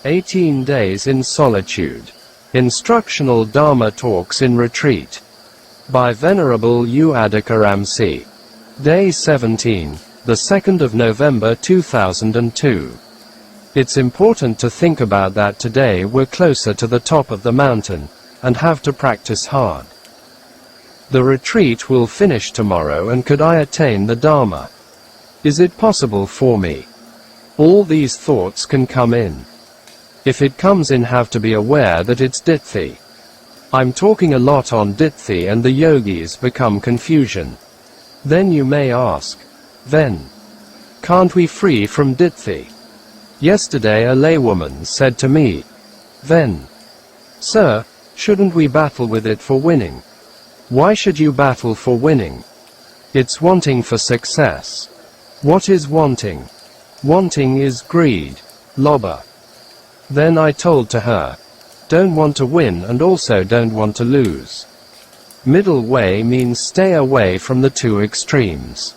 18 Days in Solitude. Instructional Dhamma Talks in Retreat. By Venerable Ādiccaramsī. Day 17, the 2nd of November 2002. It's important to think about that today we're closer to the top of the mountain, and have to practice hard. The retreat will finish tomorrow, and could I attain the Dhamma? Is it possible for me? All these thoughts can come in. If it comes in, have to be aware that it's ditthi. I'm talking a lot on ditthi and the yogis become confusion. Then you may ask, then, can't we free from ditthi? Yesterday a laywoman said to me, then, sir, shouldn't we battle with it for winning? Why should you battle for winning? It's wanting for success. What is wanting? Wanting is greed, lobha. Then I told to her, don't want to win and also don't want to lose. Middle way means stay away from the two extremes.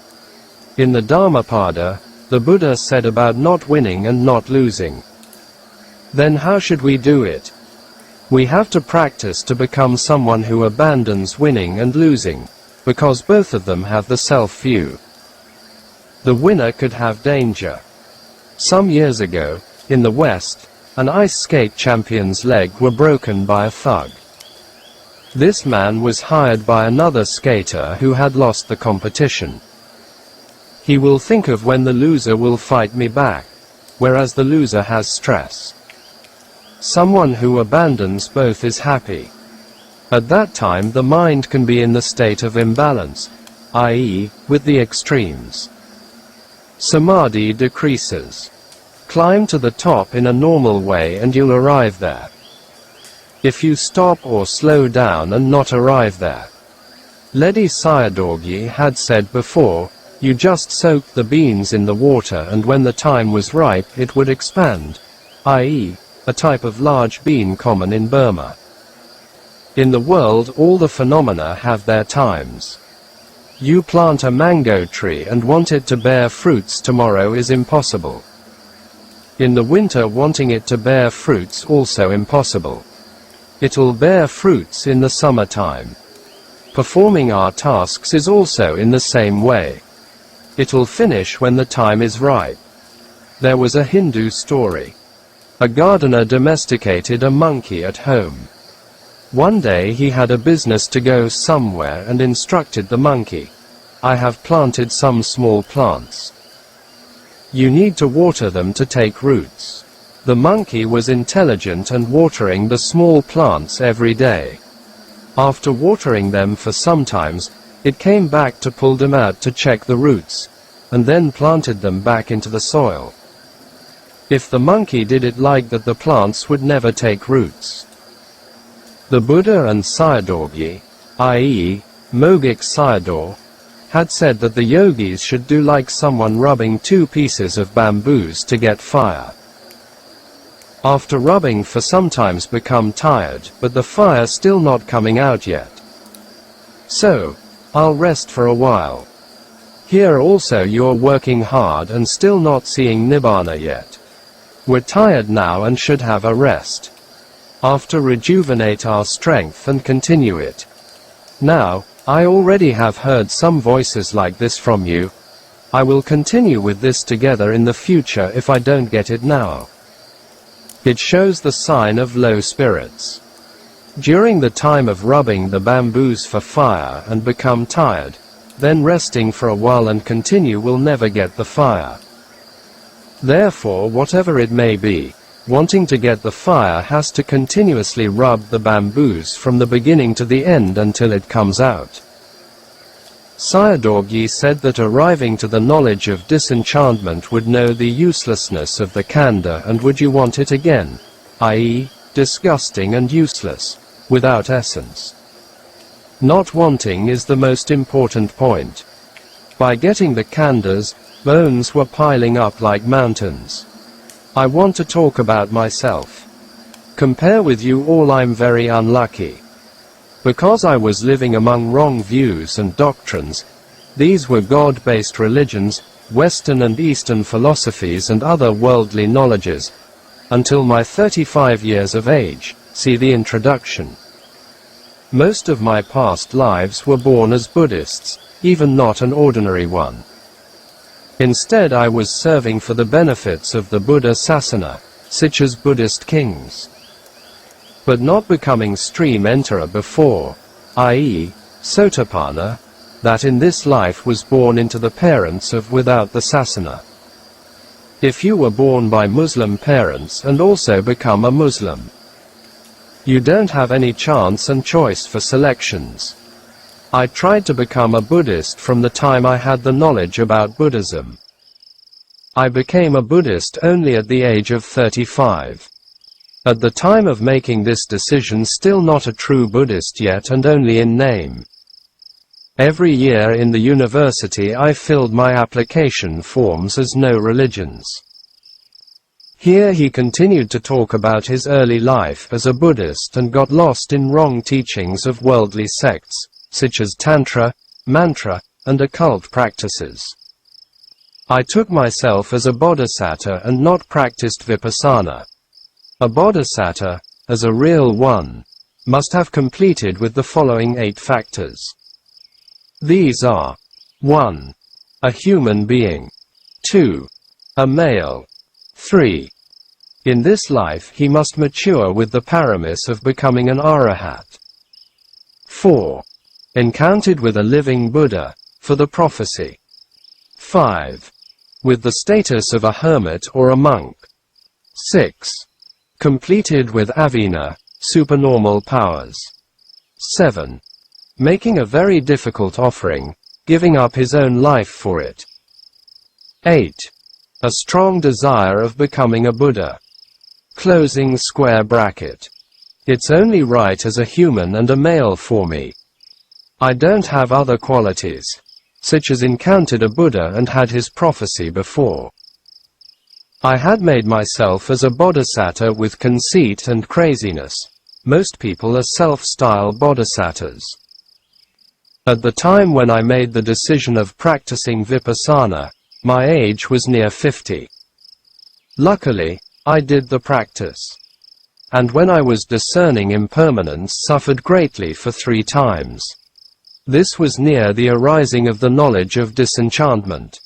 In the Dhammapada, the Buddha said about not winning and not losing. Then how should we do it? We have to practice to become someone who abandons winning and losing, because both of them have the self-view. The winner could have danger. Some years ago, in the West, an ice skate champion's leg were broken by a thug. This man was hired by another skater who had lost the competition. He will think of when the loser will fight me back, whereas the loser has stress. Someone who abandons both is happy. At that time the mind can be in the state of imbalance, i.e., with the extremes. Samadhi decreases. Climb to the top in a normal way and you'll arrive there. If you stop or slow down and not arrive there. Ledi Sayadaw had said before, you just soaked the beans in the water and when the time was ripe it would expand, i.e., a type of large bean common in Burma. In the world all the phenomena have their times. You plant a mango tree and want it to bear fruits tomorrow is impossible. In the winter wanting it to bear fruits also impossible. It'll bear fruits in the summertime. Performing our tasks is also in the same way. It'll finish when the time is ripe. There was a Hindu story. A gardener domesticated a monkey at home. One day he had a business to go somewhere and instructed the monkey, I have planted some small plants. You need to water them to take roots. The monkey was intelligent and watering the small plants every day. After watering them for some times, it came back to pull them out to check the roots, and then planted them back into the soil. If the monkey did it like that, the plants would never take roots. The Buddha and Sayadaw, i.e., Mogik Sayadaw, had said that the yogis should do like someone rubbing two pieces of bamboos to get fire. After rubbing for sometimes become tired, but the fire still not coming out yet. So, I'll rest for a while. Here also you're working hard and still not seeing Nibbana yet. We're tired now and should have a rest. After rejuvenate our strength and continue it. Now, I already have heard some voices like this from you. I will continue with this together in the future if I don't get it now. It shows the sign of low spirits. During the time of rubbing the bamboos for fire and become tired, then resting for a while and continue will never get the fire. Therefore, whatever it may be, wanting to get the fire has to continuously rub the bamboos from the beginning to the end until it comes out. Sayadaw said that arriving to the knowledge of disenchantment would know the uselessness of the khandha and would you want it again, i.e., disgusting and useless, without essence. Not wanting is the most important point. By getting the khandhas, bones were piling up like mountains. I want to talk about myself. Compare with you all, I'm very unlucky. Because I was living among wrong views and doctrines, these were God-based religions, Western and Eastern philosophies and other worldly knowledges, until my 35 years of age, see the introduction. Most of my past lives were born as Buddhists, even not an ordinary one. Instead I was serving for the benefits of the Buddha Sasana, such as Buddhist kings. But not becoming stream enterer before, i.e., Sotapanna, that in this life was born into the parents of without the Sasana. If you were born by Muslim parents and also become a Muslim, you don't have any chance and choice for selections. I tried to become a Buddhist from the time I had the knowledge about Buddhism. I became a Buddhist only at the age of 35. At the time of making this decision, still not a true Buddhist yet and only in name. Every year in the university I filled my application forms as no religions. Here he continued to talk about his early life as a Buddhist and got lost in wrong teachings of worldly sects, such as Tantra, Mantra, and occult practices. I took myself as a bodhisattva and not practiced vipassana. A bodhisattva, as a real one, must have completed with the following 8 factors. These are: 1. A human being. 2. A male. 3. In this life he must mature with the paramis of becoming an arahat. 4. Encountered with a living Buddha, for the prophecy. 5. With the status of a hermit or a monk. 6. Completed with avina, supernormal powers. 7. Making a very difficult offering, giving up his own life for it. 8. A strong desire of becoming a Buddha. Closing square bracket. It's only right as a human and a male for me. I don't have other qualities, such as encountered a Buddha and had his prophecy before. I had made myself as a bodhisattva with conceit and craziness. Most people are self-style bodhisattvas. At the time when I made the decision of practicing vipassana, my age was near 50. Luckily, I did the practice. And when I was discerning impermanence, suffered greatly for 3 times. This was near the arising of the knowledge of disenchantment.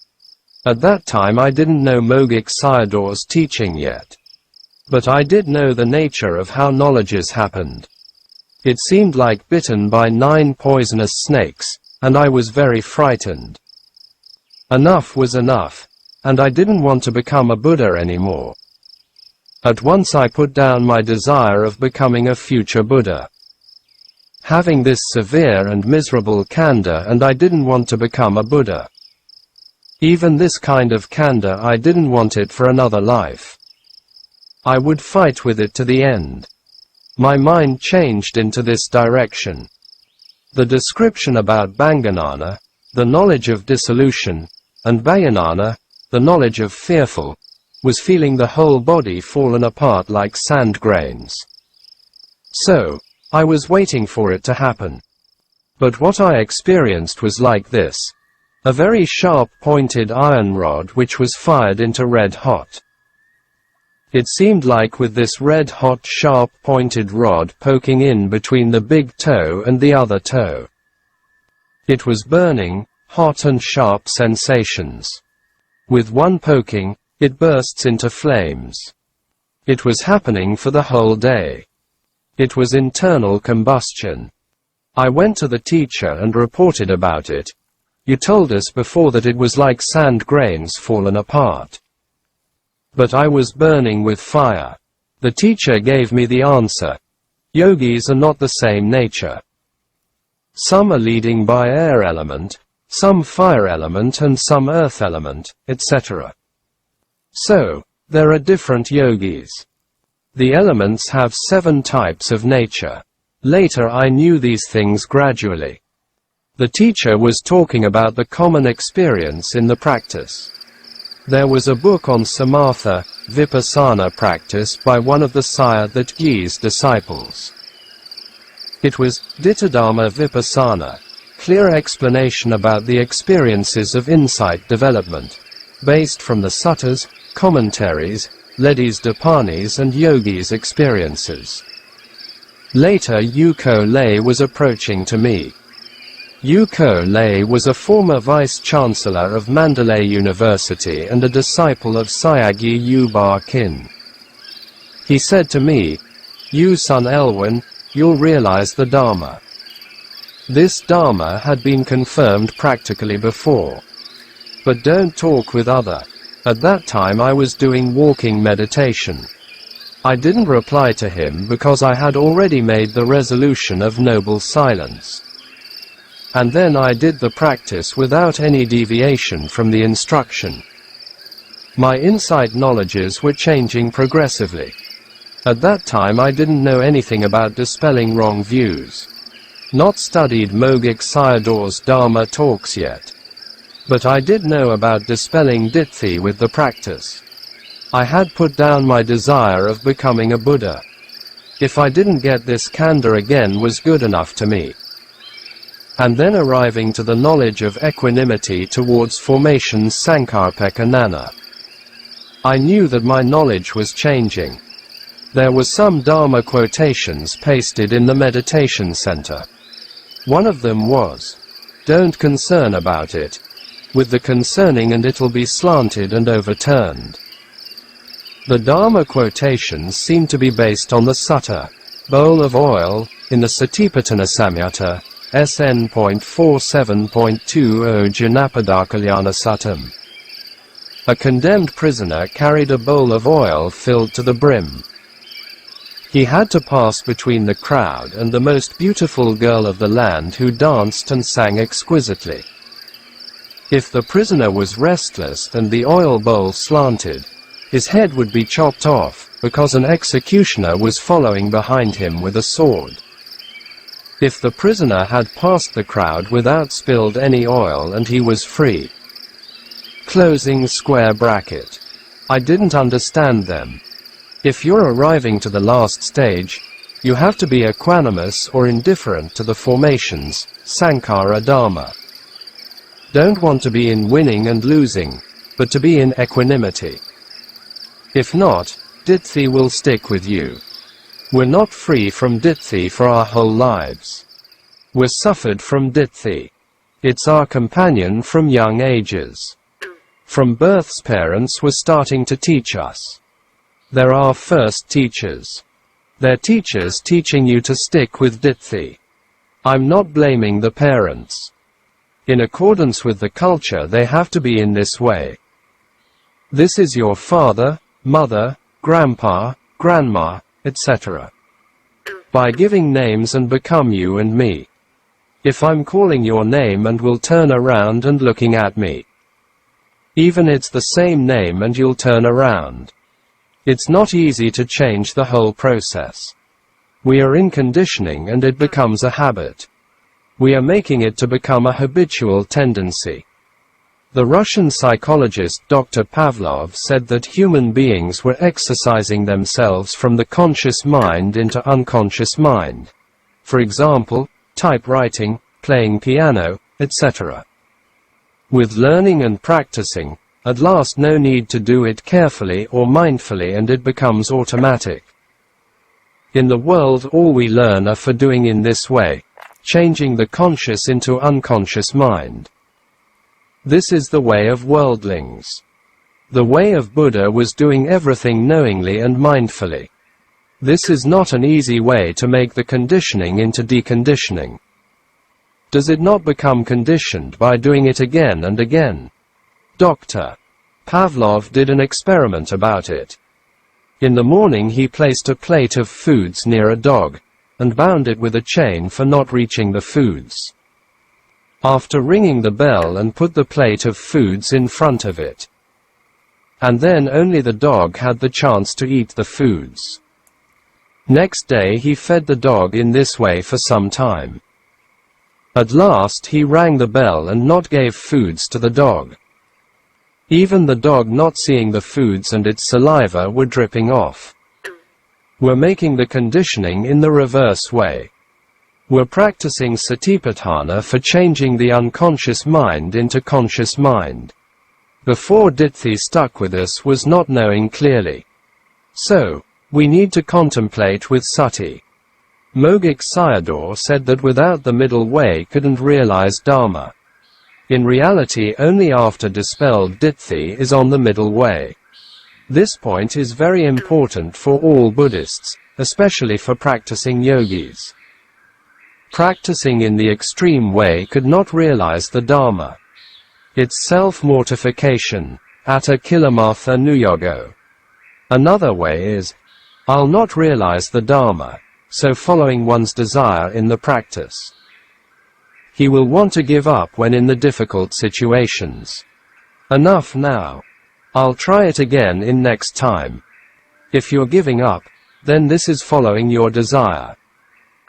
At that time I didn't know Mogik Sayadaw's teaching yet. But I did know the nature of how knowledges happened. It seemed like bitten by 9 poisonous snakes, and I was very frightened. Enough was enough, and I didn't want to become a Buddha anymore. At once I put down my desire of becoming a future Buddha. Having this severe and miserable kanda, and I didn't want to become a Buddha. Even this kind of kanda, I didn't want it for another life. I would fight with it to the end. My mind changed into this direction. The description about Banganana, the knowledge of dissolution, and Bayanana, the knowledge of fearful, was feeling the whole body fallen apart like sand grains. So, I was waiting for it to happen. But what I experienced was like this. A very sharp pointed iron rod which was fired into red hot. It seemed like with this red hot sharp pointed rod poking in between the big toe and the other toe. It was burning, hot and sharp sensations. With one poking, it bursts into flames. It was happening for the whole day. It was internal combustion. I went to the teacher and reported about it. You told us before that it was like sand grains fallen apart. But I was burning with fire. The teacher gave me the answer. Yogis are not the same nature. Some are leading by air element, some fire element and some earth element, etc. So, there are different yogis. The elements have 7 types of nature. Later I knew these things gradually. The teacher was talking about the common experience in the practice. There was a book on Samatha, Vipassana practice by one of the Sayadaw Gyi's disciples. It was Dittadhamma Vipassana, clear explanation about the experiences of insight development, based from the suttas, commentaries, Ledis Dapanis and Yogis' experiences. Later Yuko Lei was approaching to me. Yuko Lei was a former vice-chancellor of Mandalay University and a disciple of Sayagyi Yubar Kin. He said to me, "You son Elwin, you'll realize the Dharma." This Dharma had been confirmed practically before. But don't talk with other. At that time I was doing walking meditation. I didn't reply to him because I had already made the resolution of noble silence. And then I did the practice without any deviation from the instruction. My insight knowledges were changing progressively. At that time I didn't know anything about dispelling wrong views. Not studied Mogik Sayadaw's Dharma talks yet. But I did know about dispelling ditthi with the practice. I had put down my desire of becoming a Buddha. If I didn't get this kanda again was good enough to me. And then arriving to the knowledge of equanimity towards formations sankarpeka nana. I knew that my knowledge was changing. There were some Dharma quotations pasted in the meditation center. One of them was, "Don't concern about it. With the concerning and it'll be slanted and overturned." The Dharma quotations seem to be based on the sutta, bowl of oil, in the Satipatthana Samyutta, SN.47.20 Janapadakalyana Suttam. A condemned prisoner carried a bowl of oil filled to the brim. He had to pass between the crowd and the most beautiful girl of the land who danced and sang exquisitely. If the prisoner was restless and the oil bowl slanted, his head would be chopped off, because an executioner was following behind him with a sword. If the prisoner had passed the crowd without spilled any oil and he was free. Closing square bracket. I didn't understand them. If you're arriving to the last stage, you have to be equanimous or indifferent to the formations, sankhara dharma. Don't want to be in winning and losing, but to be in equanimity. If not, ditthi will stick with you. We're not free from ditthi for our whole lives. We're suffered from ditthi. It's our companion from young ages. From birth's parents were starting to teach us. They're our first teachers. They're teachers teaching you to stick with ditthi. I'm not blaming the parents. In accordance with the culture they have to be in this way. This is your father, mother, grandpa, grandma, etc. By giving names and become you and me. If I'm calling your name and will turn around and looking at me. Even it's the same name and you'll turn around. It's not easy to change the whole process. We are in conditioning and it becomes a habit. We are making it to become a habitual tendency. The Russian psychologist Dr. Pavlov said that human beings were exercising themselves from the conscious mind into unconscious mind. For example, typewriting, playing piano, etc. With learning and practicing, at last no need to do it carefully or mindfully and it becomes automatic. In the world all we learn are for doing in this way, changing the conscious into unconscious mind. This is the way of worldlings. The way of Buddha was doing everything knowingly and mindfully. This is not an easy way to make the conditioning into deconditioning. Does it not become conditioned by doing it again and again? Dr. Pavlov did an experiment about it. In the morning he placed a plate of foods near a dog, and bound it with a chain for not reaching the foods. After ringing the bell and put the plate of foods in front of it. And then only the dog had the chance to eat the foods. Next day he fed the dog in this way for some time. At last he rang the bell and not gave foods to the dog. Even the dog not seeing the foods and its saliva were dripping off. We're making the conditioning in the reverse way. We're practicing satipatthana for changing the unconscious mind into conscious mind. Before ditthi stuck with us was not knowing clearly. So, we need to contemplate with sati. Mogik Sayadaw said that without the middle way couldn't realize Dharma. In reality, only after dispelled ditthi is on the middle way. This point is very important for all Buddhists, especially for practicing yogis. Practicing in the extreme way could not realize the Dharma. It's self-mortification, atta kilamartha nuyogo. Another way is, I'll not realize the Dharma, so following one's desire in the practice. He will want to give up when in the difficult situations. Enough now. I'll try it again in next time. If you're giving up, then this is following your desire.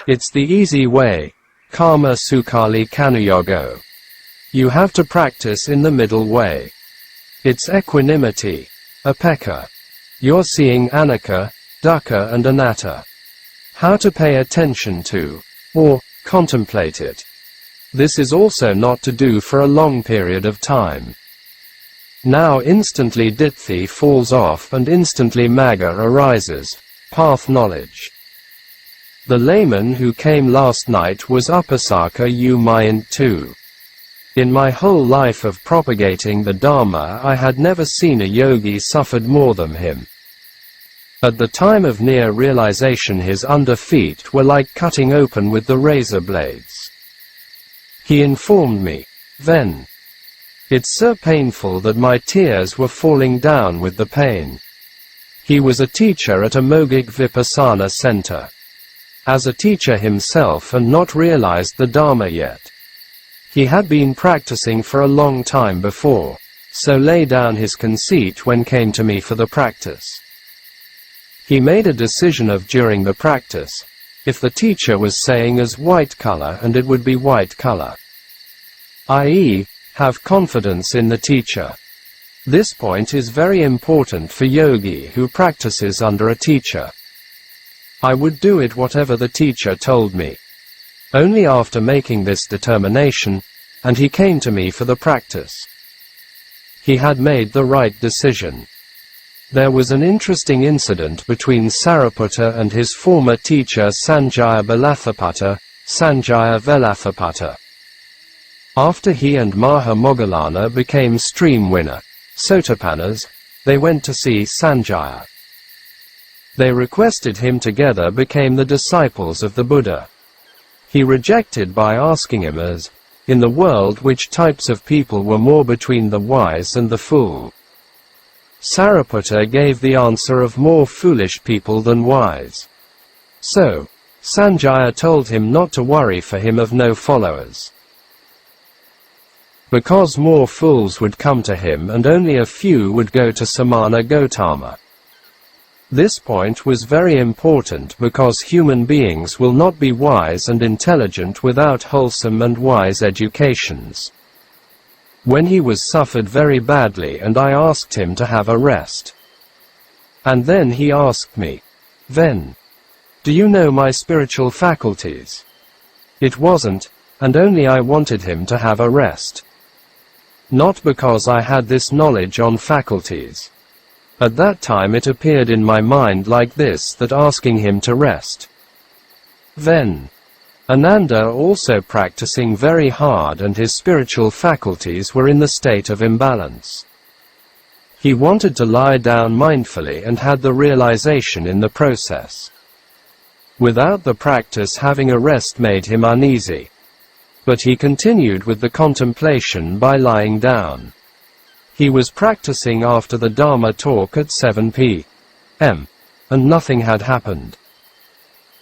It's the easy way, karma sukhali kanuyogo. You have to practice in the middle way. It's equanimity, upekkha. You're seeing anicca, dukkha and anatta. How to pay attention to, or contemplate it. This is also not to do for a long period of time. Now instantly ditthi falls off and instantly magga arises, path knowledge. The layman who came last night was Upasaka U Mayant too. In my whole life of propagating the Dharma I had never seen a yogi suffered more than him. At the time of near realization his under feet were like cutting open with the razor blades. He informed me, then. It's so painful that my tears were falling down with the pain. He was a teacher at a Mogik Vipassana center. As a teacher himself and not realized the Dharma yet. He had been practicing for a long time before, so lay down his conceit when came to me for the practice. He made a decision of during the practice, if the teacher was saying as white color and it would be white color. I.e., have confidence in the teacher. This point is very important for yogi who practices under a teacher. I would do it whatever the teacher told me. Only after making this determination, and he came to me for the practice. He had made the right decision. There was an interesting incident between Sariputta and his former teacher Sanjaya Balathaputta, Sanjaya Velathaputta. After he and Maha Moggallana became stream winner, Sotapannas, they went to see Sanjaya. They requested him together became the disciples of the Buddha. He rejected by asking him as, in the world which types of people were more between the wise and the fool. Sariputta gave the answer of more foolish people than wise. So, Sanjaya told him not to worry for him of no followers. Because more fools would come to him and only a few would go to Samana Gotama. This point was very important because human beings will not be wise and intelligent without wholesome and wise educations. When he was suffered very badly and I asked him to have a rest. And then he asked me, "Then, do you know my spiritual faculties?" It wasn't, and only I wanted him to have a rest. Not because I had this knowledge on faculties. At that time it appeared in my mind like this that asking him to rest. Then, Ananda also practicing very hard and his spiritual faculties were in the state of imbalance. He wanted to lie down mindfully and had the realization in the process. Without the practice having a rest made him uneasy. But he continued with the contemplation by lying down. He was practicing after the Dharma talk at 7 p.m. and nothing had happened.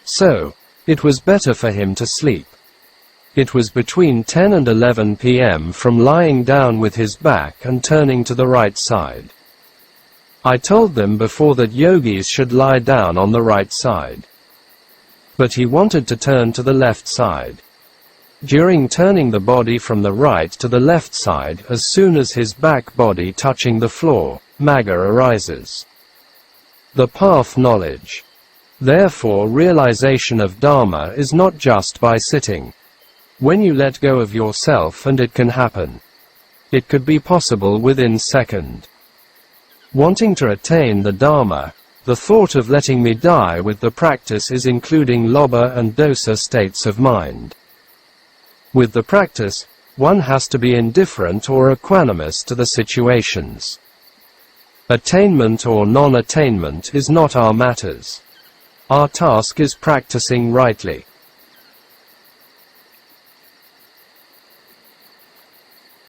So, it was better for him to sleep. It was between 10 and 11 p.m. from lying down with his back and turning to the right side. I told them before that yogis should lie down on the right side. But he wanted to turn to the left side. During turning the body from the right to the left side, as soon as his back body touching the floor, magga arises. The path knowledge. Therefore realization of Dharma is not just by sitting. When you let go of yourself and it can happen. It could be possible within second. Wanting to attain the Dharma, The thought of letting me die with the practice is including lobha and dosa states of mind. With the practice, one has to be indifferent or equanimous to the situations. Attainment or non-attainment is not our matters. Our task is practicing rightly.